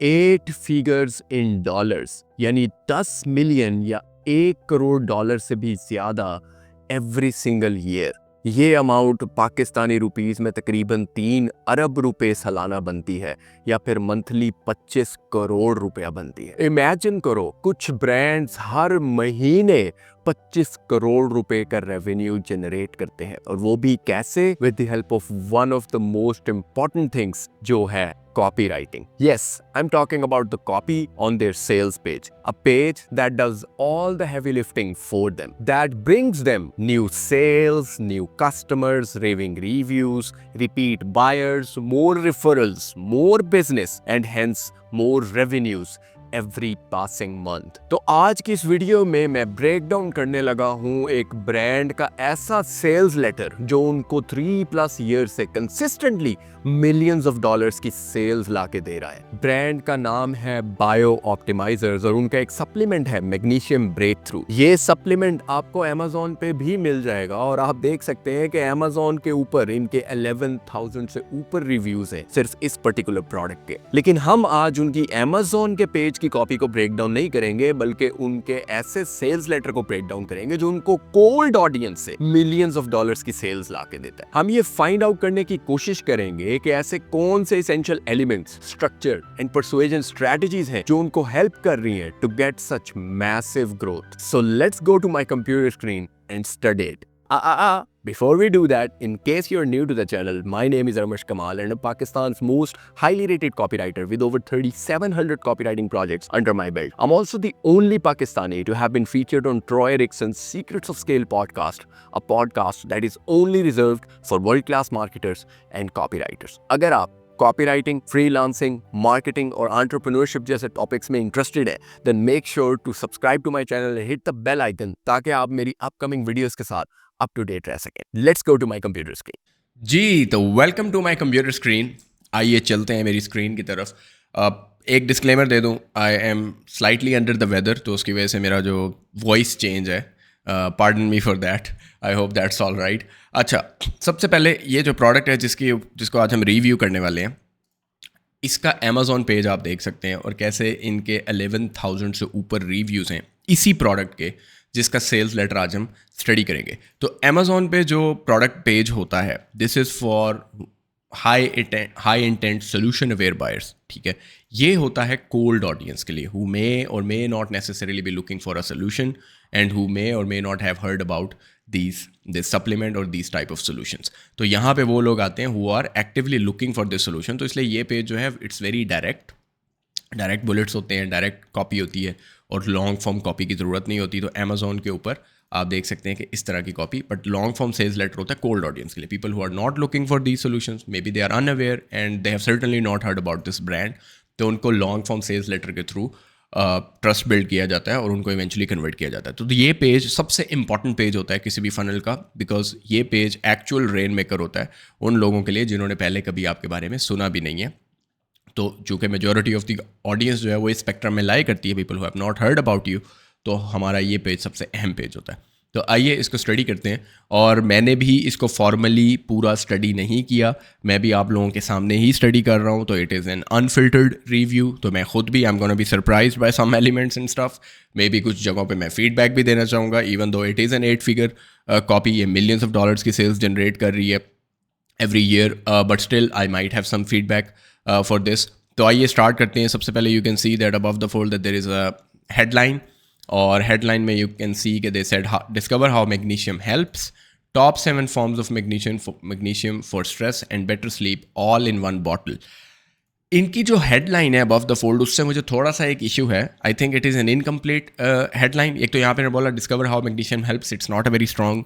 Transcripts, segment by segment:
8 figures in dollars, यानी 10 million या 1 crore dollar से भी ज़्यादा एवरी सिंगल ईयर। ये अमाउंट पाकिस्तानी रुपीस में तकरीबन 3 अरब रुपए सालाना बनती है, या फिर मंथली 25 करोड़ रुपया बनती है। इमेजिन करो, कुछ ब्रांड्स हर महीने 25 करोड़ रुपए का रेवेन्यू जनरेट करते हैं, और वो भी कैसे? With the help of one of the most important things, जो है copywriting. Yes, I'm talking about the copy on their sales page. A page that does all the heavy lifting for them. That brings them new sales, new customers, raving reviews, repeat buyers, more referrals, more business, and hence more revenues every passing month. तो आज की इस video में मैं break down करने लगा हूँ एक ब्रांड का ऐसा सेल्स लेटर जो उनको 3+ ईयर से कंसिस्टेंटली मिलियंस ऑफ डॉलर्स की सेल्स लाके दे रहा है। ब्रांड का नाम है बायो ऑप्टिमाइजर्स, और उनका एक सप्लीमेंट है मैग्नीशियम ब्रेक थ्रू। ये सप्लीमेंट आपको अमेजोन पे भी मिल जाएगा, और आप देख सकते हैं कि अमेजोन के ऊपर इनके 11,000 से ऊपर रिव्यूज हैं सिर्फ इस पर्टिकुलर प्रोडक्ट के। लेकिन हम आज उनकी अमेजोन के पेज की कॉपी को ब्रेक डाउन नहीं करेंगे, बल्कि उनके ऐसे सेल्स लेटर को ब्रेक डाउन करेंगे जो उनको कोल्ड ऑडियंस से मिलियंस ऑफ डॉलर्स की सेल्स लाके देता है। हम ये फाइंड आउट करने की कोशिश करेंगे कि ऐसे कौन से essential elements, structure and persuasion strategies हैं जो उनको हेल्प कर रही हैं to get such massive growth. So let's go to my computer screen and study it. Before we do that, in case you're new to the channel, my name is Armash Kamal, and I'm Pakistan's most highly rated copywriter with over 3,700 copywriting projects under my belt. I'm also the only Pakistani to have been featured on Troy Ericson's Secrets of Scale podcast, a podcast that is only reserved for world-class marketers and copywriters. अगर आप copywriting, freelancing, marketing और entrepreneurship जैसे topics में interested है, then make sure to subscribe to my channel and hit the bell icon ताकि आप मेरी upcoming videos के साथ अप टू डेट रह सकें। Let's go to my computer screen. जी, तो welcome to my computer screen. आइए चलते हैं मेरी स्क्रीन की तरफ। एक डिस्क्लेमर दे दूं, I am slightly under the weather, तो उसकी वजह से मेरा जो वॉइस चेंज है, pardon me for that. I hope that's all right. अच्छा, सबसे पहले ये जो प्रोडक्ट है जिसको आज हम रिव्यू करने वाले हैं, इसका अमेजोन पेज आप देख सकते हैं, और कैसे इनके 11,000 से ऊपर रिव्यूज़ हैं इसी प्रोडक्ट के, जिसका सेल्स लेटर आज हम स्टडी करेंगे। तो अमेजोन पे जो प्रोडक्ट पेज होता है, this is for high intent solution aware buyers, ठीक है। ये होता है कोल्ड ऑडियंस के लिए, who may or may not necessarily be looking for a solution, and who may or may not have heard about this supplement or this type of solutions. तो यहाँ पे वो लोग आते हैं who are actively looking for this solution. तो इसलिए ये पेज जो है, इट्स वेरी डायरेक्ट बुलेट्स होते हैं, डायरेक्ट कॉपी होती है, और लॉन्ग फॉर्म कॉपी की ज़रूरत नहीं होती। तो अमेजोन के ऊपर आप देख सकते हैं कि इस तरह की copy, but long form sales letter होता है कोल्ड ऑडियंस के लिए, people who are not looking for these solutions, maybe they are unaware and they have certainly not heard about this brand. तो उनको लॉन्ग फॉर्म सेल्स लेटर के through trust build किया जाता है और उनको इवेंचुअली कन्वर्ट किया जाता है। तो ये पेज सबसे इंपॉर्टेंट पेज होता है किसी भी फनल का, बिकॉज ये पेज एक्चुअल रेन मेकर होता है उन लोगों के लिए जिन्होंने पहले कभी आपके बारे में सुना भी नहीं है। तो चूँकि मेजॉरिटी ऑफ द ऑडियंस जो है वो इस स्पेक्ट्रम में लाई करती है, people who have not heard about you, तो हमारा ये पेज सबसे अहम पेज होता है। तो आइए इसको स्टडी करते हैं। और मैंने भी इसको फॉर्मली पूरा स्टडी नहीं किया, मैं भी आप लोगों के सामने ही स्टडी कर रहा हूँ। तो it is an unfiltered review, तो मैं खुद भी I am gonna be surprised by some elements and stuff. Maybe कुछ जगहों पे मैं फीडबैक भी देना चाहूँगा, even though it is an 8 figure copy, ये मिलियंस ऑफ डॉलर्स की सेल्स जनरेट कर रही है every year, but still I might have some feedback for this. तो आइए स्टार्ट करते हैं। सबसे पहले you can see that above the fold that there is a headline, और हेडलाइन में यू कैन सी कि they said discover how magnesium helps, top 7 forms of magnesium for stress and better sleep all in one bottle. इनकी जो headline है above the fold, उससे मुझे थोड़ा सा एक इशू है। I think it is N incomplete headline. एक तो यहाँ पे बोला discover how magnesium helps, it's not a very strong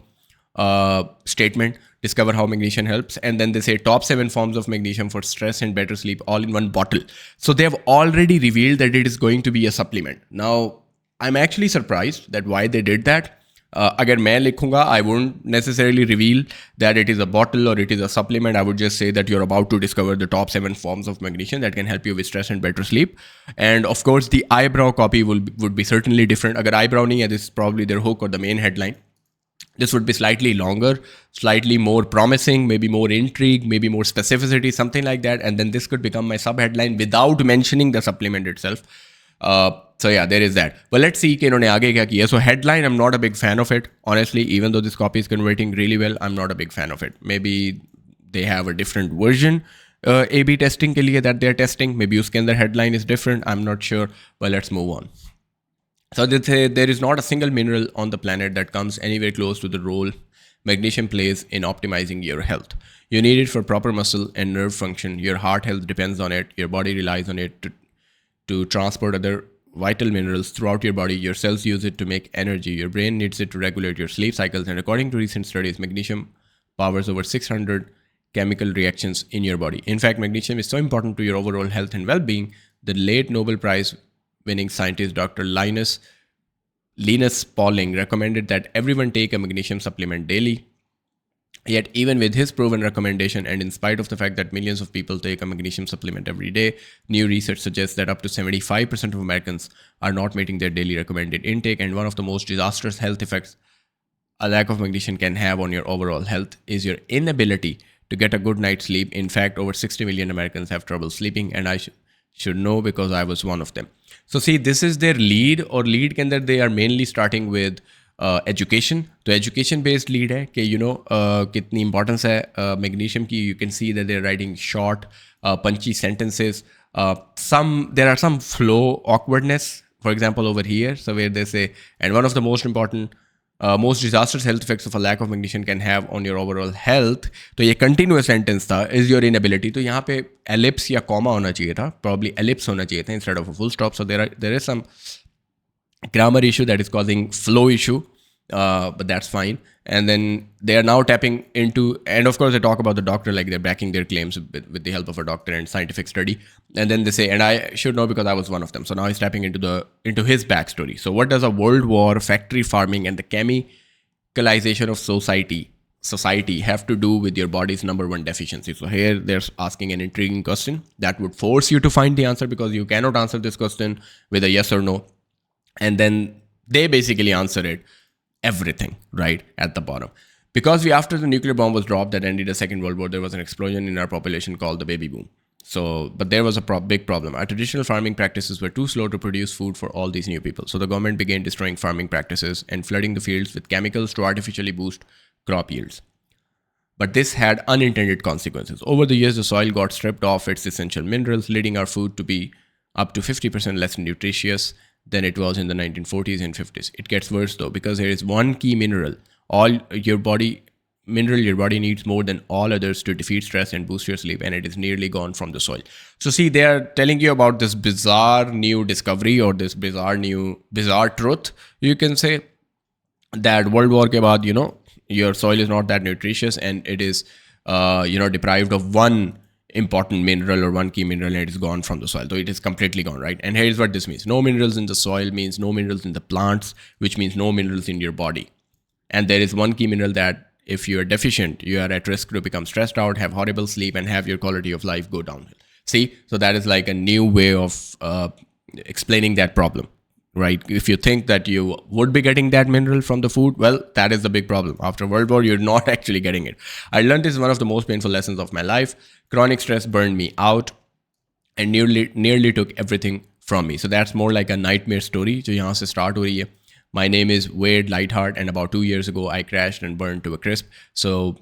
statement, discover how magnesium helps, and then they say top 7 forms of magnesium for stress and better sleep all in one bottle. So they have already revealed that it is going to be a supplement. Now I'm actually surprised that why they did that. अगर मैं लिखूंगा, I won't necessarily reveal that it is a bottle or it is a supplement. I would just say that you're about to discover the top 7 forms of magnesium that can help you with stress and better sleep. And of course the eyebrow copy would be certainly different. अगर eyebrow नहीं है, this is probably their hook or the main headline. This would be slightly longer, slightly more promising, maybe more intrigue, maybe more specificity, something like that. And then this could become my sub-headline without mentioning the supplement itself. So yeah, there is that. But let's see कि इन्होंने आगे क्या किया. So headline, I'm not a big fan of it. Honestly, even though this copy is converting really well, I'm not a big fan of it. Maybe they have a different version A/B testing के लिए that they're testing. Maybe उसके अंदर headline is different. I'm not sure. But let's move on. So they say there is not a single mineral on the planet that comes anywhere close to the role magnesium plays in optimizing your health. You need it for proper muscle and nerve function. Your heart health depends on it. Your body relies on it to transport other vital minerals throughout your body. Your cells use it to make energy. Your brain needs it to regulate your sleep cycles. And according to recent studies, magnesium powers over 600 chemical reactions in your body. In fact, magnesium is so important to your overall health and well-being. The late Nobel Prize winning scientist Dr. Linus Pauling recommended that everyone take a magnesium supplement daily. Yet even with his proven recommendation, and in spite of the fact that millions of people take a magnesium supplement every day, new research suggests that up to 75% of Americans are not meeting their daily recommended intake. And one of the most disastrous health effects a lack of magnesium can have on your overall health is your inability to get a good night's sleep. In fact, over 60 million Americans have trouble sleeping, and I should know because I was one of them. So see, this is their lead, और lead के अंदर they are mainly starting with education. तो education based lead है कि कितनी importance है magnesium की. You can see that they're writing short, punchy sentences. There are some flow awkwardness, for example, over here. So where they say, and one of the most important most disastrous health effects of a lack of magnesium can have on your overall health. तो ये continuous sentence था, is your inability. तो यहाँ पे ellipse या comma होना चाहिए था, probably ellipse होना चाहिए था instead of a full stop. So there is some grammar issue that is causing flow issue, but that's fine. And then they are now tapping into, and of course they talk about the doctor like they're backing their claims with the help of a doctor and scientific study. And then they say, and I should know because I was one of them. So now he's tapping into his backstory. So what does a world war, factory farming, and the chemicalization of society have to do with your body's number one deficiency? So here they're asking an intriguing question that would force you to find the answer, because you cannot answer this question with a yes or no. And then they basically answer it everything right at the bottom. Because after the nuclear bomb was dropped that ended the Second World War, there was an explosion in our population called the baby boom. So, but there was a big problem. Our traditional farming practices were too slow to produce food for all these new people. So the government began destroying farming practices and flooding the fields with chemicals to artificially boost crop yields. But this had unintended consequences. Over the years, the soil got stripped of its essential minerals, leading our food to be up to 50% less nutritious than it was in the 1940s and 50s. It gets worse though, because there is one key mineral your body needs more than all others to defeat stress and boost your sleep, and it is nearly gone from the soil. So see, they are telling you about this bizarre new discovery, or this bizarre truth, you can say, that World War ke baad, your soil is not that nutritious, and it is deprived of one important mineral or one key mineral, and it is gone from the soil. So it is completely gone, right? And here's what this means. No minerals in the soil means no minerals in the plants, which means no minerals in your body. And there is one key mineral that if you are deficient, you are at risk to become stressed out, have horrible sleep, and have your quality of life go downhill. See, so that is like a new way of explaining that problem, right? If you think that you would be getting that mineral from the food, well, that is the big problem. After World War, you're not actually getting it. I learned this is one of the most painful lessons of my life. Chronic stress burned me out and nearly took everything from me. So that's more like a nightmare story. जो यहाँ से start हो रही है. My name is Wade Lightheart, and about 2 years ago, I crashed and burned to a crisp. So,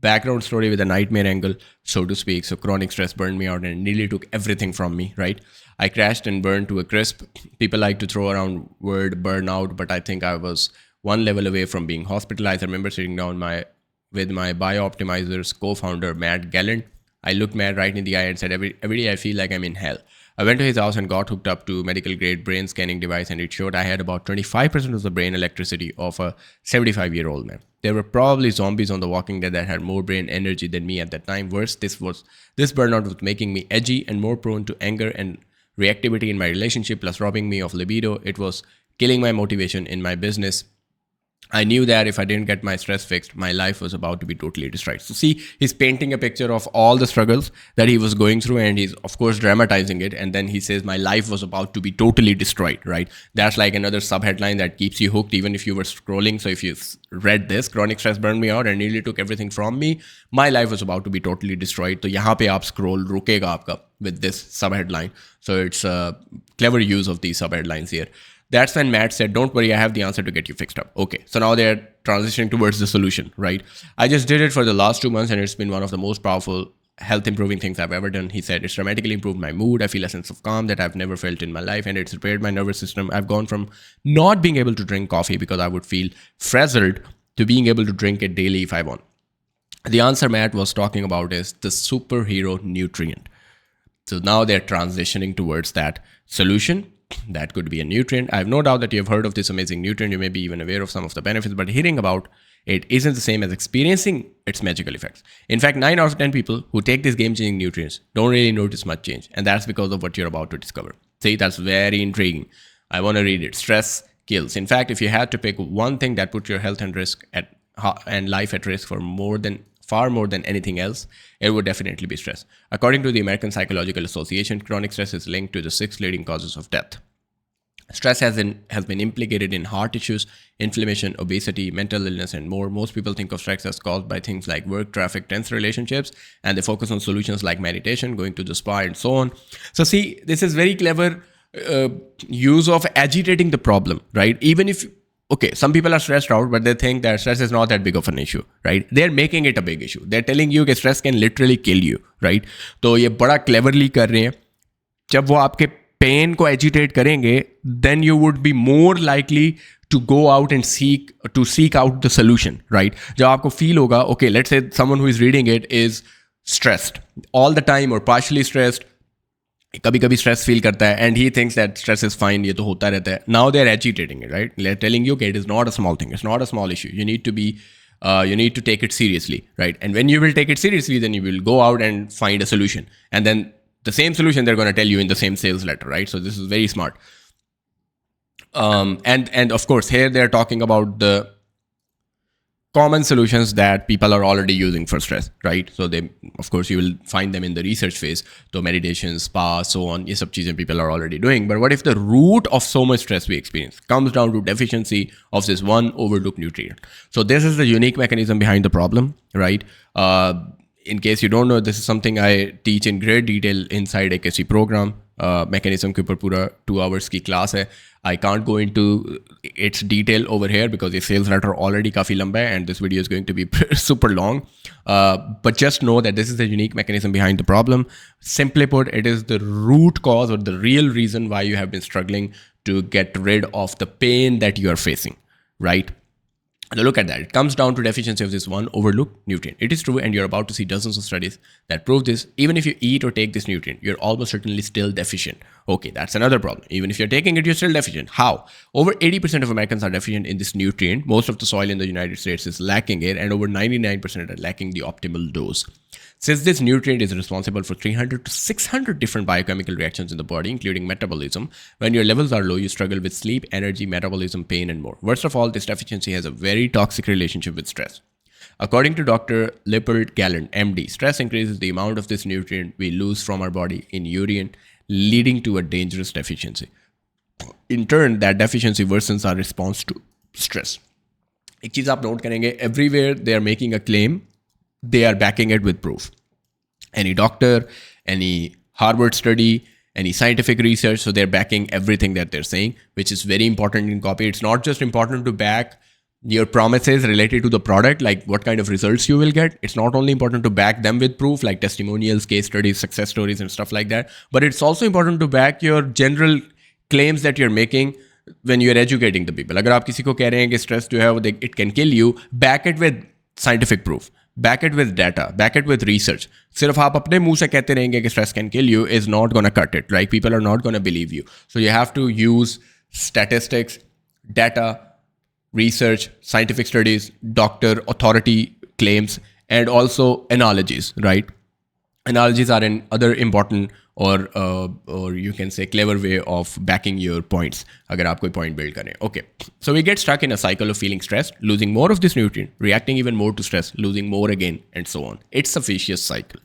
background story with a nightmare angle, so to speak. So chronic stress burned me out and nearly took everything from me, right? I crashed and burned to a crisp. People like to throw around word burnout, but I think I was one level away from being hospitalized. I remember sitting down with my Biooptimizer's co-founder, Matt Gallant. I looked Matt right in the eye and said, every day I feel like I'm in hell. I went to his house and got hooked up to medical grade brain scanning device, and it showed I had about 25% of the brain electricity of a 75-year-old man. There were probably zombies on The Walking Dead that had more brain energy than me at that time. Worse, this burnout was making me edgy and more prone to anger and reactivity in my relationship, plus robbing me of libido. It was killing my motivation in my business I knew that if I didn't get my stress fixed, my life was about to be totally destroyed. So see, he's painting a picture of all the struggles that he was going through, and he's of course dramatizing it. And then he says, my life was about to be totally destroyed, right? That's like another subheadline that keeps you hooked even if you were scrolling. So if you read this, chronic stress burned me out and nearly took everything from me, my life was about to be totally destroyed. So यहाँ पे आप scroll रुकेगा आपका with this subheadline. So it's a clever use of these subheadlines here. That's when Matt said, don't worry, I have the answer to get you fixed up. Okay, so now they're transitioning towards the solution, right? I just did it for the last 2 months and it's been one of the most powerful health improving things I've ever done. He said, it's dramatically improved my mood. I feel a sense of calm that I've never felt in my life, and it's repaired my nervous system. I've gone from not being able to drink coffee because I would feel frazzled to being able to drink it daily if I want. The answer Matt was talking about is the superhero nutrient. So now they're transitioning towards that solution. That could be a nutrient. I have no doubt that you have heard of this amazing nutrient. You may be even aware of some of the benefits, but hearing about it isn't the same as experiencing its magical effects. In fact, 9 out of 10 people who take these game-changing nutrients don't really notice much change. And that's because of what you're about to discover. See, that's very intriguing. I want to read it. Stress kills. In fact, if you had to pick one thing that put your health and life at risk for far more than anything else, it would definitely be stress. According to the American Psychological Association, chronic stress is linked to the 6 leading causes of death. Stress has been implicated in heart issues, inflammation, obesity, mental illness, and more. Most people think of stress as caused by things like work, traffic, tense relationships, and they focus on solutions like meditation, going to the spa, and so on. So see, this is very clever use of agitating the problem, right? Even if okay, some people are stressed out, but they think that stress is not that big of an issue, right? They're making it a big issue. They're telling you that stress can literally kill you, right? तो ये बड़ा cleverly कर रहे हैं. जब वो आपके pain को agitate करेंगे, then you would be more likely to go out and seek out the solution, right? जब आपको feel होगा, okay, let's say someone who is reading it is stressed all the time or partially stressed, कभी कभी stress feel करता है and he thinks that stress is fine, ये तो होता रहता है. Now they are agitating it, right? They are telling you कि it is not a small thing, it's not a small issue, you need to take it seriously, right? And when you will take it seriously, then you will go out and find a solution, and then the same solution they're going to tell you in the same sales letter, right? So this is very smart. And of course here they're talking about the common solutions that people are already using for stress, right? So they, of course, you will find them in the research phase. So meditation, spa, so on, ये सब चीजें people are already doing. But what if the root of so much stress we experience comes down to deficiency of this one overlooked nutrient? So this is the unique mechanism behind the problem, right? In case you don't know, this is something I teach in great detail inside AKC Program. Mechanism के ऊपर पूरा 2 hours की class है. I can't go into its detail over here because the sales letter already काफ़ी लंबा है and this video is going to be super long. But just know that this is the unique mechanism behind the problem. Simply put, it is the root cause or the real reason why you have been struggling to get rid of the pain that you are facing, right? Now look at that. It comes down to deficiency of this one overlooked nutrient. It is true, and you're about to see dozens of studies that prove this. Even if you eat or take this nutrient, you're almost certainly still deficient. Okay, that's another problem. Even if you're taking it, you're still deficient. How? Over 80% of Americans are deficient in this nutrient. Most of the soil in the United States is lacking it, and over 99% are lacking the optimal dose. Since this nutrient is responsible for 300 to 600 different biochemical reactions in the body, including metabolism, when your levels are low, you struggle with sleep, energy, metabolism, pain, and more. Worst of all, this deficiency has a very toxic relationship with stress. According to Dr. Lippert Gallant, MD, stress increases the amount of this nutrient we lose from our body in urine, leading to a dangerous deficiency. In turn, that deficiency worsens our response to stress. एक चीज़ आप note करेंगे, everywhere they are making a claim, they are backing it with proof. Any doctor, any Harvard study, any scientific research, so they're backing everything that they're saying, which is very important in copy. It's not just important to back your promises related to the product, like what kind of results you will get. It's not only important to back them with proof, like testimonials, case studies, success stories, and stuff like that, but it's also important to back your general claims that you're making when you're educating the people. अगर आप किसी को कह रहे हैं कि stress जो है it can kill you, back it with scientific proof. Back it with data, back it with research. सिर्फ आप अपने मुंह से कहते रहेंगे कि stress can kill you is not going to cut it, right? People are not going to believe you. So you have to use statistics, data, research, scientific studies, doctor authority claims, and also analogies, right? Analogies are another important or you can say clever way of backing your points अगर आप कोई point build करें. Okay, so we get stuck in a cycle of feeling stressed, losing more of this nutrient, reacting even more to stress, losing more again, and so on. It's a vicious cycle.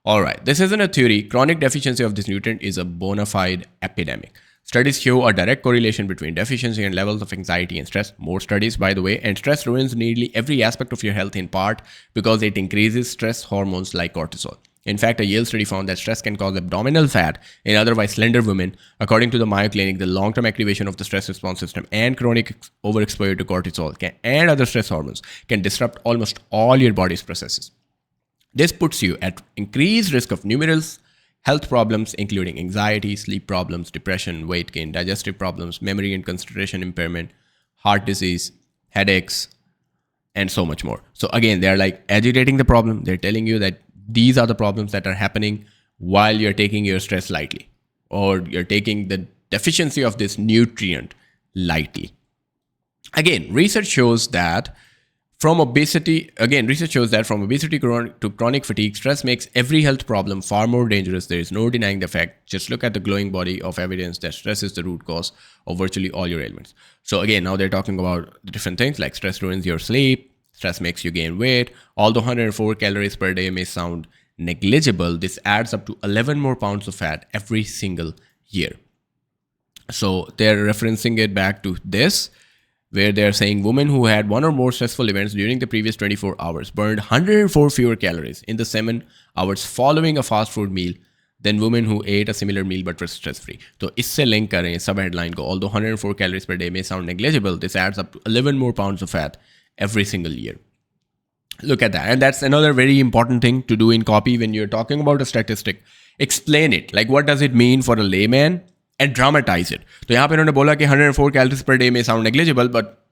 All right, this isn't a theory. Chronic deficiency of this nutrient is a bona fide epidemic. Studies show a direct correlation between deficiency and levels of anxiety and stress. More studies, by the way, and stress ruins nearly every aspect of your health in part because it increases stress hormones like cortisol. In fact, a Yale study found that stress can cause abdominal fat in otherwise slender women. According to the Mayo Clinic, the long-term activation of the stress response system and chronic overexposure to cortisol and other stress hormones can disrupt almost all your body's processes. This puts you at increased risk of numerous health problems, including anxiety, sleep problems, depression, weight gain, digestive problems, memory and concentration impairment, heart disease, headaches, and so much more. So again, they're like agitating the problem. They're telling you that these are the problems that are happening while you're taking your stress lightly, or you're taking the deficiency of this nutrient lightly. Again, research shows that from obesity to chronic fatigue, stress makes every health problem far more dangerous. There is no denying the fact. Just look at the glowing body of evidence that stress is the root cause of virtually all your ailments. So again, now they're talking about different things like stress ruins your sleep, stress makes you gain weight. Although 104 calories per day may sound negligible, this adds up to 11 more pounds of fat every single year. So they're referencing it back to this, where they're saying women who had one or more stressful events during the previous 24 hours burned 104 fewer calories in the 7 hours following a fast food meal than women who ate a similar meal but were stress-free. So isse link kare sub headline ko, although 104 calories per day may sound negligible, this adds up to 11 more pounds of fat every single year. Look at that. And that's another very important thing to do in copy when you're talking about a statistic. Explain it. Like, what does it mean for a layman? And dramatize it. तो यहाँ पे उन्होंने बोला कि 104 calories per day may sound negligible, but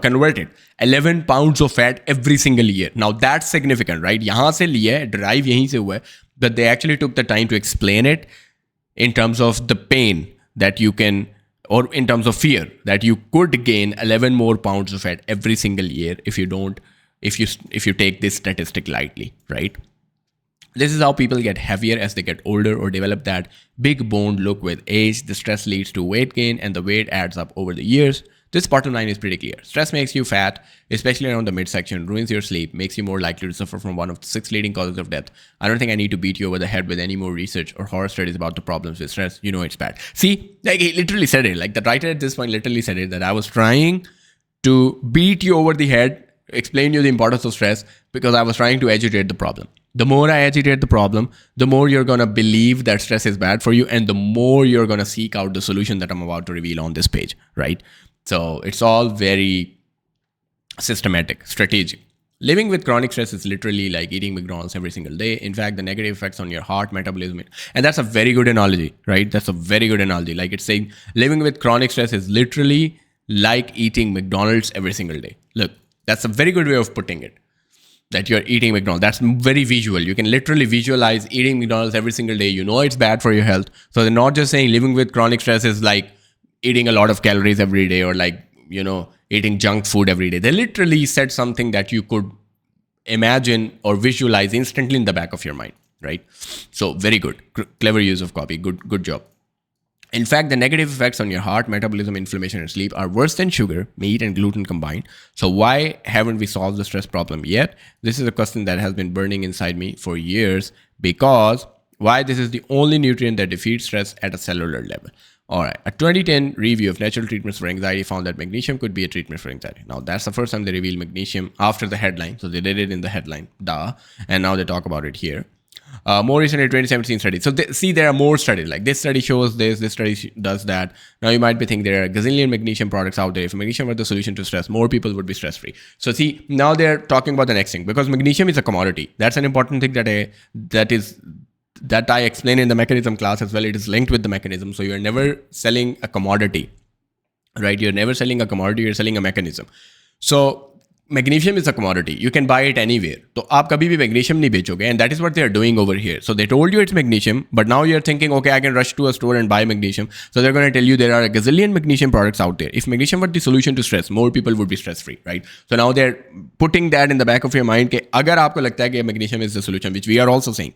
convert it. 11 pounds of fat every single year. Now that's significant, right? यहाँ से लिया है, derive यहीं से हुआ है, but they actually took the time to explain it in terms of the pain that you can, or in terms of fear that you could gain 11 more pounds of fat every single year if you take this statistic lightly, right? This is how people get heavier as they get older or develop that big boned look with age. The stress leads to weight gain and the weight adds up over the years. This bottom line is pretty clear. Stress makes you fat, especially around the midsection, ruins your sleep, makes you more likely to suffer from one of the 6 leading causes of death. I don't think I need to beat you over the head with any more research or horror studies about the problems with stress. You know it's bad. See, like he literally said it. Like the writer at this point literally said it, that I was trying to beat you over the head, explain you the importance of stress because I was trying to agitate the problem. The more I agitate the problem, the more you're going to believe that stress is bad for you, and the more you're going to seek out the solution that I'm about to reveal on this page, right? So it's all very systematic, strategic. Living with chronic stress is literally like eating McDonald's every single day. In fact, the negative effects on your heart, metabolism, and that's a very good analogy, right? That's a very good analogy. Like it's saying living with chronic stress is literally like eating McDonald's every single day. Look, that's a very good way of putting it. That you're eating McDonald's. That's very visual. You can literally visualize eating McDonald's every single day. You know it's bad for your health. So they're not just saying living with chronic stress is like eating a lot of calories every day or like, eating junk food every day. They literally said something that you could imagine or visualize instantly in the back of your mind, right? So very good. Clever use of copy. Good job. In fact, the negative effects on your heart, metabolism, inflammation, and sleep are worse than sugar, meat, and gluten combined. So why haven't we solved the stress problem yet? This is a question that has been burning inside me for years, because why this is the only nutrient that defeats stress at a cellular level. All right, a 2010 review of natural treatments for anxiety found that magnesium could be a treatment for anxiety. Now, that's the first time they revealed magnesium after the headline. So they did it in the headline, and now they talk about it here. More recently, 2017 study. So there are more studies. Like this study shows this study does that. Now you might be thinking there are a gazillion magnesium products out there. If magnesium were the solution to stress, more people would be stress-free. So see, now they're talking about the next thing, because magnesium is a commodity. That's an important thing that I explain in the mechanism class as well. It is linked with the mechanism. So you're never selling a commodity, right? You're never selling a commodity, you're selling a mechanism. So magnesium is a commodity. You can buy it anywhere. So आप कभी भी magnesium नहीं बेचोगे, and that is what they are doing over here. So they told you it's magnesium, but now you're thinking, okay, I can rush to a store and buy magnesium. So they're going to tell you there are a gazillion magnesium products out there. If magnesium were the solution to stress, more people would be stress-free, right? So now they're putting that in the back of your mind कि अगर आपको लगता है कि magnesium is the solution, which we are also saying,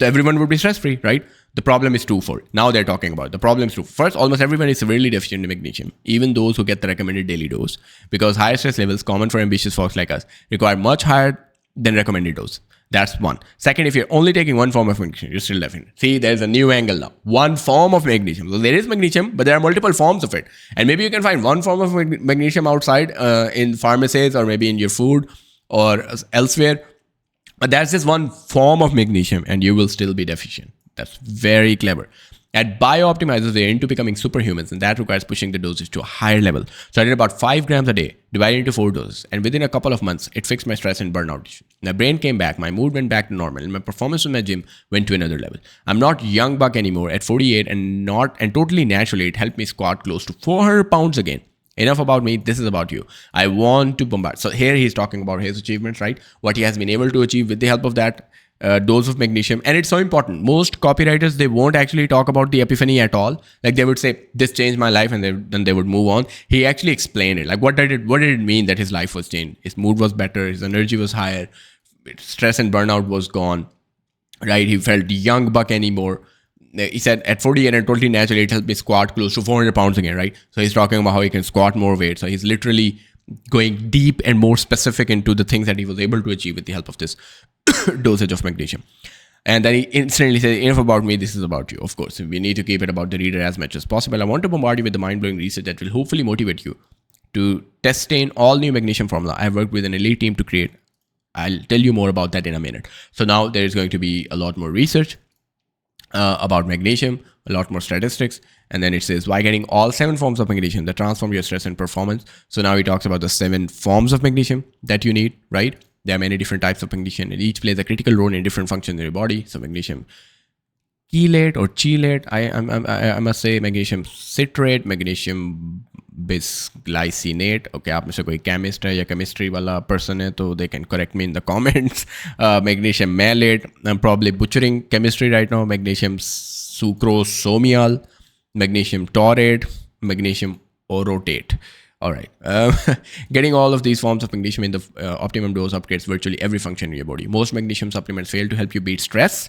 So everyone would be stress-free, right? The problem is twofold. Now they're talking about the problem is two. First, almost everyone is severely deficient in magnesium, even those who get the recommended daily dose, because higher stress levels, common for ambitious folks like us, require much higher than recommended dose. That's one. Second, if you're only taking one form of magnesium, you're still deficient. See, there's a new angle now. One form of magnesium. So there is magnesium, but there are multiple forms of it. And maybe you can find one form of magnesium outside in pharmacies or maybe in your food or elsewhere. But that's just one form of magnesium and you will still be deficient. That's very clever. At Biooptimizers, they're into becoming superhumans, and that requires pushing the dosage to a higher level. So I did about 5 grams a day, divided into 4 doses. And within a couple of months, it fixed my stress and burnout issue. My brain came back, my mood went back to normal, and my performance in my gym went to another level. I'm not young buck anymore at 48 and totally naturally, it helped me squat close to 400 pounds again. Enough about me. This is about you. I want to bombard. So here he's talking about his achievements, right? What he has been able to achieve with the help of that dose of magnesium. And it's so important. Most copywriters, they won't actually talk about the epiphany at all. Like they would say, this changed my life, and then they would move on. He actually explained it. Like what did it mean that his life was changed? His mood was better. His energy was higher. Stress and burnout was gone, right? He felt young buck anymore. He said at 48 and totally naturally, it helped me squat close to 400 pounds again, right? So he's talking about how he can squat more weight. So he's literally going deep and more specific into the things that he was able to achieve with the help of this dosage of magnesium. And then he instantly said, enough about me, this is about you. Of course, we need to keep it about the reader as much as possible. I want to bombard you with the mind-blowing research that will hopefully motivate you to testing all new magnesium formula I've worked with an elite team to create. I'll tell you more about that in a minute. So now there is going to be a lot more research about magnesium, a lot more statistics, and then it says why getting all 7 forms of magnesium that transform your stress and performance. So now he talks about the 7 forms of magnesium that you need, right? There are many different types of magnesium, and each plays a critical role in different functions in your body. So magnesium chelate or chelate, I must say magnesium citrate, magnesium bisglycinate. Okay, आप में से कोई chemist है या chemistry वाला person है तो they can correct me in the comments. Magnesium malate, I'm probably butchering chemistry right now. Magnesium sucrosomial, magnesium taurate, magnesium orotate. All right. Getting all of these forms of magnesium in the optimum dose upgrades virtually every function in your body. Most magnesium supplements fail to help you beat stress.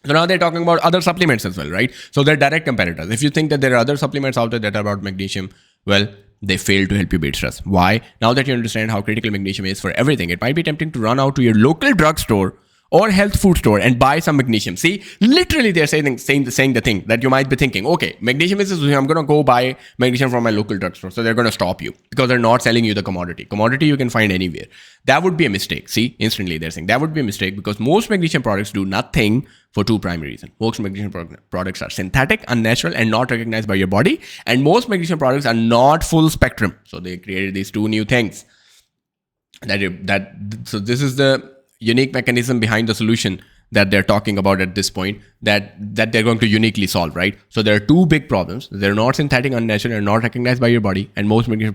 So now they're talking about other supplements as well, right? So they're direct competitors. If you think that there are other supplements out there that are about magnesium, well, they fail to help you beat stress. Why? Now that you understand how critical magnesium is for everything, it might be tempting to run out to your local drugstore or health food store and buy some magnesium. See, literally they're saying the thing that you might be thinking, okay, magnesium is, I'm going to go buy magnesium from my local drugstore. So they're going to stop you because they're not selling you the commodity. Commodity you can find anywhere. That would be a mistake. See, instantly they're saying that would be a mistake because most magnesium products do nothing for 2 primary reasons. Most magnesium products are synthetic, unnatural, and not recognized by your body. And most magnesium products are not full spectrum. So they created these 2 new things. So this is the unique mechanism behind the solution that they're talking about at this point that they're going to uniquely solve, right? So there are 2 big problems. They're not synthetic, unnatural, and not recognized by your body. And most magnesium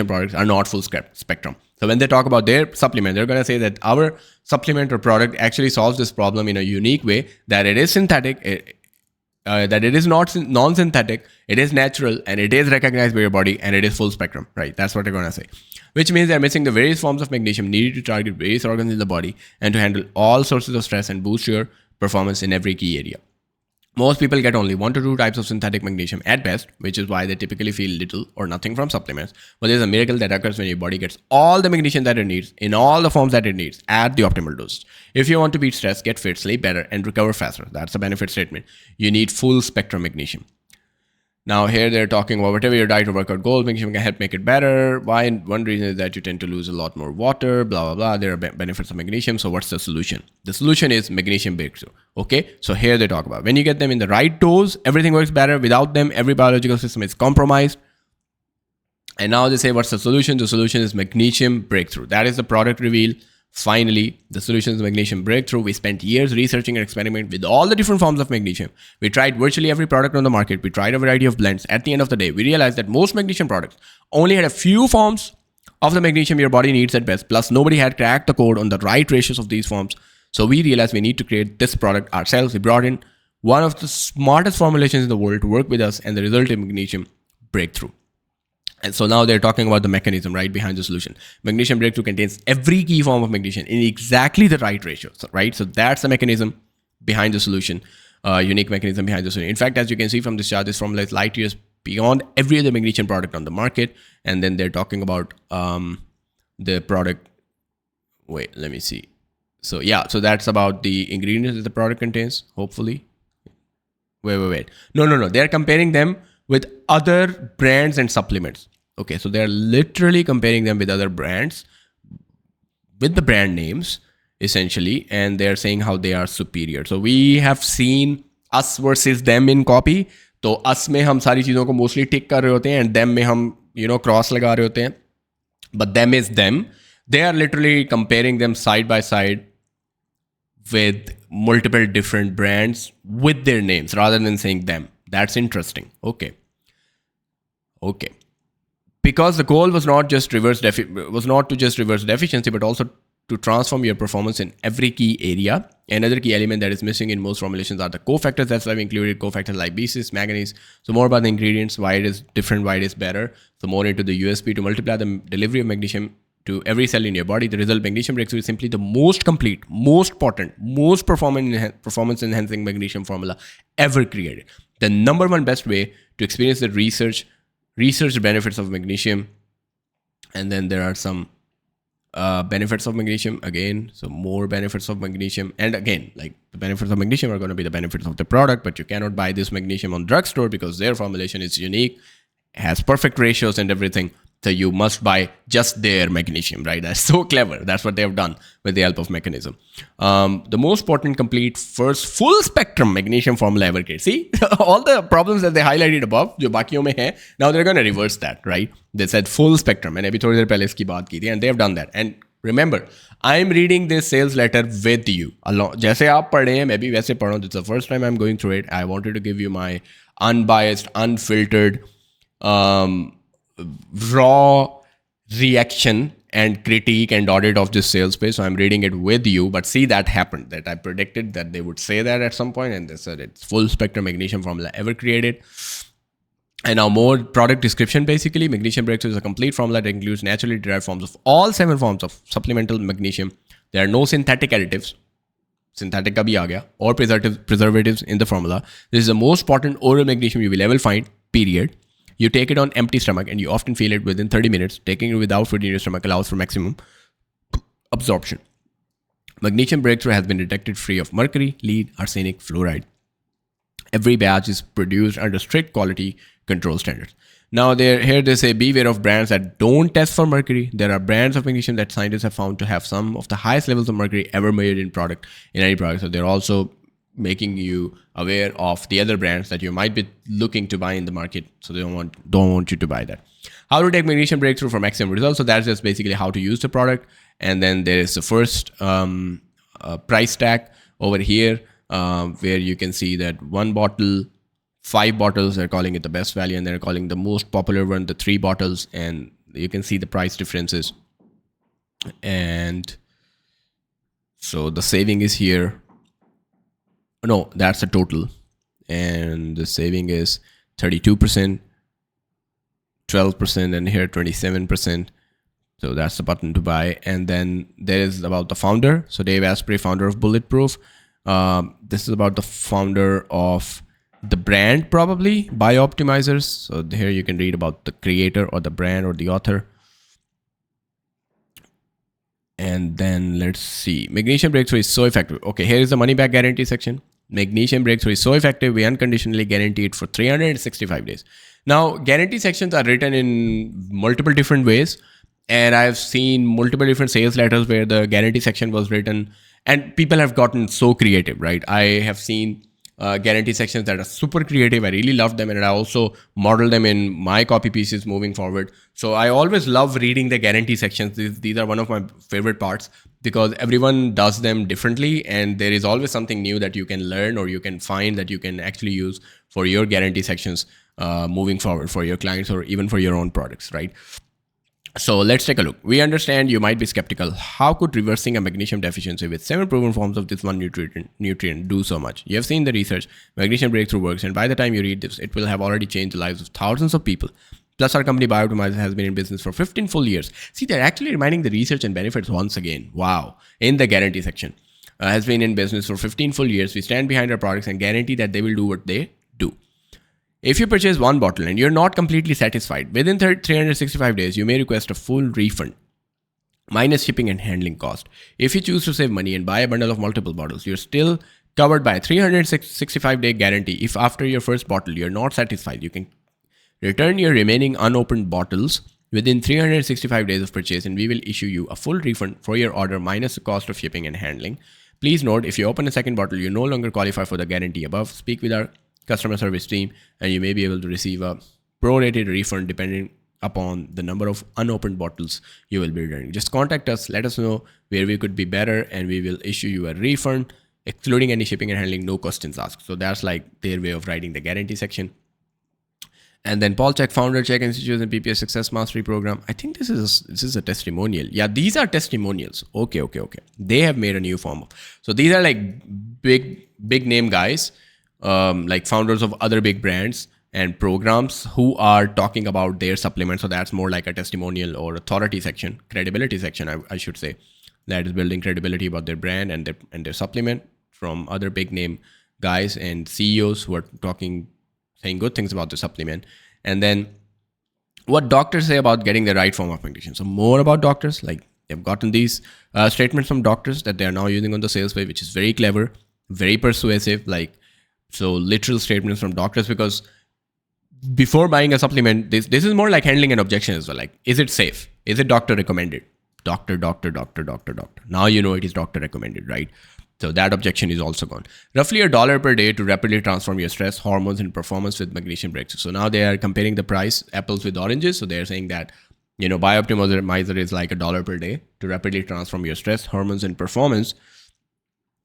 products are not full spectrum. So when they talk about their supplement, they're going to say that our supplement or product actually solves this problem in a unique way, that it is synthetic, that it is not non-synthetic, it is natural, and it is recognized by your body, and it is full spectrum, right? That's what they're going to say. Which means they're missing the various forms of magnesium needed to target various organs in the body and to handle all sources of stress and boost your performance in every key area. Most people get only 1 to 2 types of synthetic magnesium at best, which is why they typically feel little or nothing from supplements. But there's a miracle that occurs when your body gets all the magnesium that it needs in all the forms that it needs at the optimal dose. If you want to beat stress, get fit, sleep better, and recover faster, that's the benefit statement. You need full spectrum magnesium. Now here they're talking about whatever your diet or workout goals, magnesium can help make it better. Why? One reason is that you tend to lose a lot more water, blah, blah, blah. There are benefits of magnesium. So what's the solution? The solution is magnesium breakthrough. Okay. So here they talk about when you get them in the right dose, everything works better. Without them, every biological system is compromised. And now they say, what's the solution? The solution is magnesium breakthrough. That is the product reveal. Finally, the solution is magnesium breakthrough. We spent years researching and experimenting with all the different forms of magnesium. We tried virtually every product on the market. We tried a variety of blends. At the end of the day, we realized that most magnesium products only had a few forms of the magnesium your body needs at best. Plus, nobody had cracked the code on the right ratios of these forms. So we realized we need to create this product ourselves. We brought in one of the smartest formulations in the world to work with us, and the result is magnesium breakthrough. And so now they're talking about the mechanism right behind the solution. Magnesium breakthrough contains every key form of magnesium in exactly the right ratio, right? So that's the mechanism behind the solution, unique mechanism behind the solution. In fact, as you can see from this chart, this formula is light years beyond every other magnesium product on the market. And then they're talking about the product. Wait, let me see. So yeah, so that's about the ingredients that the product contains, hopefully. Wait. No. They're comparing them with other brands and supplements. Okay, so they're literally comparing them with other brands, with the brand names, essentially, and they're saying how they are superior. So we have seen us versus them in copy. तो us में हम सारी चीज़ों को mostly tick कर रहे होते हैं, and them में हम cross लगा रहे होते हैं. But them is them. They are literally comparing them side by side with multiple different brands with their names rather than saying them. That's interesting. Okay. Because the goal was not just to just reverse deficiency, but also to transform your performance in every key area. Another key element that is missing in most formulations are the cofactors. That's why we included cofactors like B6, manganese. So more about the ingredients, why it is different, why it is better. So more into the USP to multiply the delivery of magnesium to every cell in your body. The result, magnesium breakthrough, is simply the most complete, most potent, most performance enhancing magnesium formula ever created. The number one best way to experience the research benefits of magnesium. And then there are some benefits of magnesium again. So more benefits of magnesium. And again, like the benefits of magnesium are going to be the benefits of the product, but you cannot buy this magnesium on drugstore because their formulation is unique, has perfect ratios and everything. So you must buy just their magnesium, right? That's so clever. That's what they have done with the help of mechanism. The most potent, complete, first full spectrum magnesium formula ever created. See, all the problems that they highlighted above, जो बाकियों में है, now they're going to reverse that, right? They said full spectrum. And अभी थोड़ी देर पहले इसकी बात की थी, and they have done that. And remember, I'm reading this sales letter with you. जैसे आप पढ़ रहे हैं, मैं भी वैसे पढ़ रहा हूँ. It's the first time I'm going through it. I wanted to give you my unbiased, unfiltered, raw reaction and critique and audit of this sales page. So I'm reading it with you, but see, that happened, that I predicted that they would say that at some point, and they said it's full spectrum magnesium formula ever created. And now more product description. Basically, magnesium breakthrough is a complete formula that includes naturally derived forms of all 7 forms of supplemental magnesium. There are no synthetic additives, synthetic ka bhi aa gaya, or preservatives in the formula. This is the most potent oral magnesium you will ever find, period. You take it on empty stomach and you often feel it within 30 minutes. Taking it without food in your stomach allows for maximum absorption. Magnesium breakthrough has been detected free of mercury, lead, arsenic, fluoride. Every batch is produced under strict quality control standards. Now here they say beware of brands that don't test for mercury. There are brands of magnesium that scientists have found to have some of the highest levels of mercury ever made in any product. So they're also making you aware of the other brands that you might be looking to buy in the market. So they don't want you to buy that. How to take magnesium breakthrough for maximum results. So that's just basically how to use the product. And then there is the first price tag over here where you can see that 1 bottle, 5 bottles, they're calling it the best value, and they're calling the most popular one the 3 bottles, and you can see the price differences. And so the saving is here. No, that's the total. And the saving is 32%, 12%, and here 27%. So that's the button to buy. And then there is about the founder. So Dave Asprey, founder of Bulletproof. This is about the founder of the brand, probably, Biooptimizers. So here you can read about the creator or the brand or the author. And then let's see. Magnesium breakthrough is so effective. Okay, here is the money back guarantee section. Magnesium breakthrough is so effective, we unconditionally guarantee it for 365 days. Now, guarantee sections are written in multiple different ways. And I've seen multiple different sales letters where the guarantee section was written, and people have gotten so creative, right? I have seen guarantee sections that are super creative. I really love them, and I also model them in my copy pieces moving forward. So I always love reading the guarantee sections. These are one of my favorite parts because everyone does them differently, and there is always something new that you can learn or you can find that you can actually use for your guarantee sections moving forward for your clients or even for your own products, right? So let's take a look. We understand you might be skeptical. How could reversing a magnesium deficiency with 7 proven forms of this one nutrient do so much? You have seen the research. Magnesium breakthrough works, and by the time you read this, it will have already changed the lives of thousands of people. Plus, our company Biooptimizer has been in business for 15 full years. See, they're actually reminding the research and benefits once again. Wow. In the guarantee section. has been in business for 15 full years. We stand behind our products and guarantee that they will do what they do. If you purchase one bottle and you're not completely satisfied, within 365 days, you may request a full refund minus shipping and handling cost. If you choose to save money and buy a bundle of multiple bottles, you're still covered by a 365-day guarantee. If after your first bottle you're not satisfied, you can return your remaining unopened bottles within 365 days of purchase, and we will issue you a full refund for your order minus the cost of shipping and handling. Please note, if you open a second bottle, you no longer qualify for the guarantee above. Speak with our customer service team and you may be able to receive a prorated refund depending upon the number of unopened bottles you will be returning. Just contact us, let us know where we could be better, and we will issue you a refund, excluding any shipping and handling, no questions asked. So that's like their way of writing the guarantee section. And then Paul Check, founder, Check Institute and PPS Success Mastery Program. I think this is a testimonial. Yeah, these are testimonials. Okay. They have made a new form of. So these are like big name guys, like founders of other big brands and programs who are talking about their supplements. So that's more like a testimonial or authority section, credibility section, I should say, that is building credibility about their brand and their supplement from other big name guys and CEOs who are saying good things about the supplement. And then what doctors say about getting the right form of magnesium. So more about doctors, like they've gotten these statements from doctors that they are now using on the sales page, which is very clever, very persuasive, like so literal statements from doctors, because before buying a supplement, this is more like handling an objection as well. Like, is it safe? Is it doctor recommended? Doctor. Now you know it is doctor recommended, right? So that objection is also gone. Roughly $1 per day to rapidly transform your stress, hormones, and performance with magnesium breakthrough. So now they are comparing the price, apples with oranges. So they're saying that, Biooptimizer is like $1 per day to rapidly transform your stress, hormones, and performance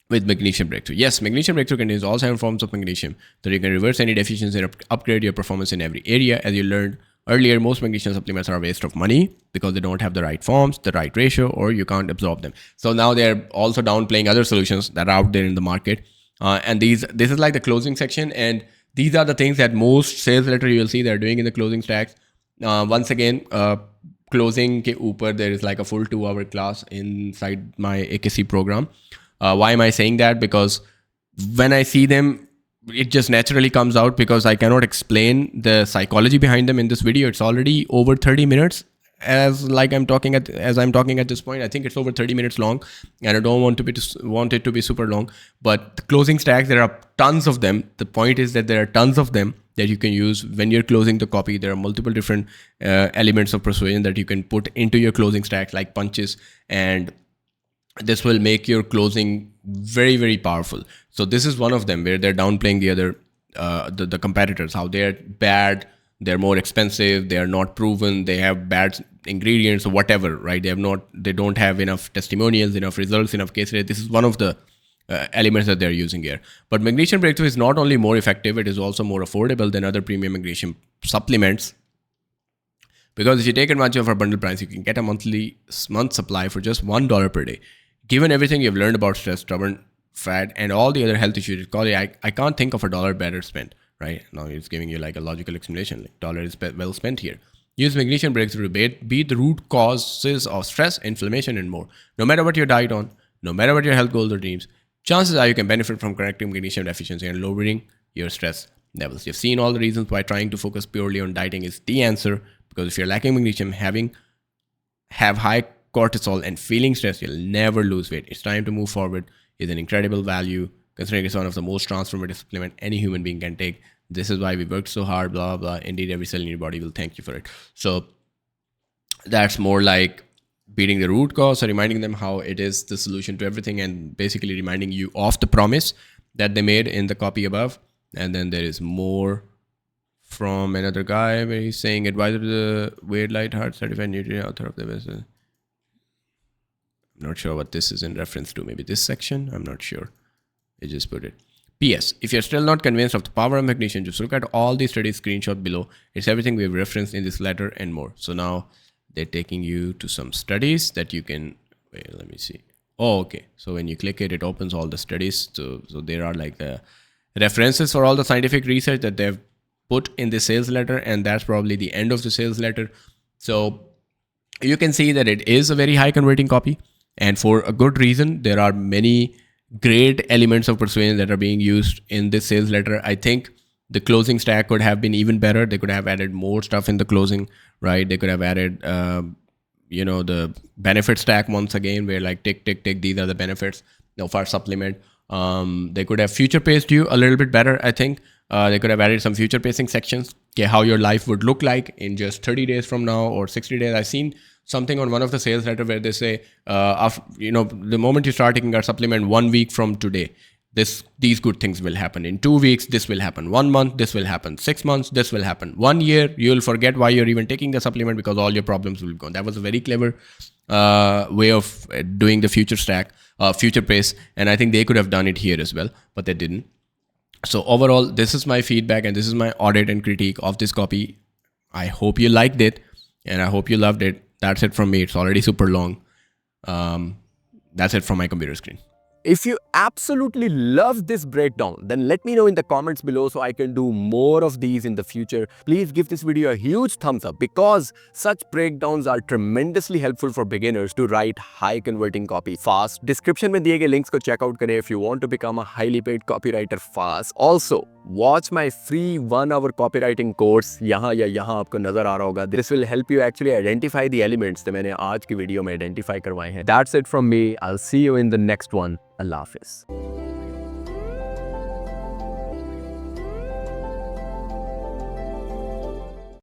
with magnesium breakthrough. Yes, magnesium breakthrough contains all 7 forms of magnesium, so you can reverse any deficiency and upgrade your performance in every area. As you learned earlier, most magnesium supplements are a waste of money because they don't have the right forms, the right ratio, or you can't absorb them. So now they're also downplaying other solutions that are out there in the market. And this is like the closing section. And these are the things that most sales letter you will see they're doing in the closing stacks. Once again, closing ke upar, there is like a full 2-hour class inside my AKC program. Why am I saying that? Because when I see them, it just naturally comes out, because I cannot explain the psychology behind them in this video. It's already over 30 minutes as I'm talking at this point. I think it's over 30 minutes long, and I don't want it to be super long. But the closing stacks, there are tons of them. The point is that there are tons of them that you can use when you're closing the copy. There are multiple different elements of persuasion that you can put into your closing stack, like punches, and this will make your closing very, very powerful. So this is one of them where they're downplaying the other, the competitors, how they're bad, they're more expensive, they are not proven, they have bad ingredients or whatever, right? They don't have enough testimonials, enough results, enough case rate. This is one of the elements that they're using here. But magnesium breakthrough is not only more effective, it is also more affordable than other premium magnesium supplements. Because if you take advantage of our bundle price, you can get a month supply for just $1 per day. Given everything you've learned about stress, stubborn fat, and all the other health issues, I can't think of a dollar better spent, right? Now it's giving you like a logical explanation, like dollar is well spent here. Use magnesium breakthrough to beat the root causes of stress, inflammation, and more. No matter what your diet on, no matter what your health goals or dreams, chances are you can benefit from correcting magnesium deficiency and lowering your stress levels. You've seen all the reasons why trying to focus purely on dieting is the answer, because if you're lacking magnesium, have high cortisol and feeling stressed, you'll never lose weight. It's time to move forward. It's an incredible value, considering it's one of the most transformative supplement any human being can take. This is why we worked so hard, blah, blah. Indeed, every cell in your body will thank you for it. So that's more like beating the root cause, so reminding them how it is the solution to everything, and basically reminding you of the promise that they made in the copy above. And then there is more from another guy where he's saying, advisor to the Weird Light Heart certified nutrient author of the business. I'm not sure what this is in reference to. Maybe this section? I'm not sure. I just put it. P.S. If you're still not convinced of the power of magnesium, just look at all the studies screenshot below. It's everything we've referenced in this letter and more. So now they're taking you to some studies that you can, wait, let me see. Oh, okay. So when you click it, it opens all the studies. So there are like the references for all the scientific research that they've put in the sales letter, and that's probably the end of the sales letter. So you can see that it is a very high converting copy, and for a good reason. There are many great elements of persuasion that are being used in this sales letter. I think the closing stack could have been even better. They could have added more stuff in the closing, right? They could have added, the benefit stack once again, where like tick, tick, tick, these are the benefits of our supplement. They could have future paced you a little bit better, I think. They could have added some future pacing sections, okay, how your life would look like in just 30 days from now or 60 days. I've seen something on one of the sales letter where they say, the moment you start taking our supplement 1 week from today, these good things will happen. In 2 weeks, this will happen. 1 month, this will happen. 6 months, this will happen. 1 year, you'll forget why you're even taking the supplement because all your problems will be gone. That was a very clever way of doing the future stack, future pace. And I think they could have done it here as well, but they didn't. So overall, this is my feedback and this is my audit and critique of this copy. I hope you liked it and I hope you loved it. That's it from me. It's already super long. That's it from my computer screen. If you absolutely love this breakdown, then let me know in the comments below so I can do more of these in the future. Please give this video a huge thumbs up because such breakdowns are tremendously helpful for beginners to write high converting copy fast. Description में दिए गए links को check out करें if you want to become a highly paid copywriter fast. Also, watch my free 1-hour copywriting course. यहाँ या यहाँ आपको नजर आ रहा होगा. This will help you actually identify the elements that मैंने आज की वीडियो में identify करवाए हैं. That's it from me. I'll see you in the next one. Allah Hafiz.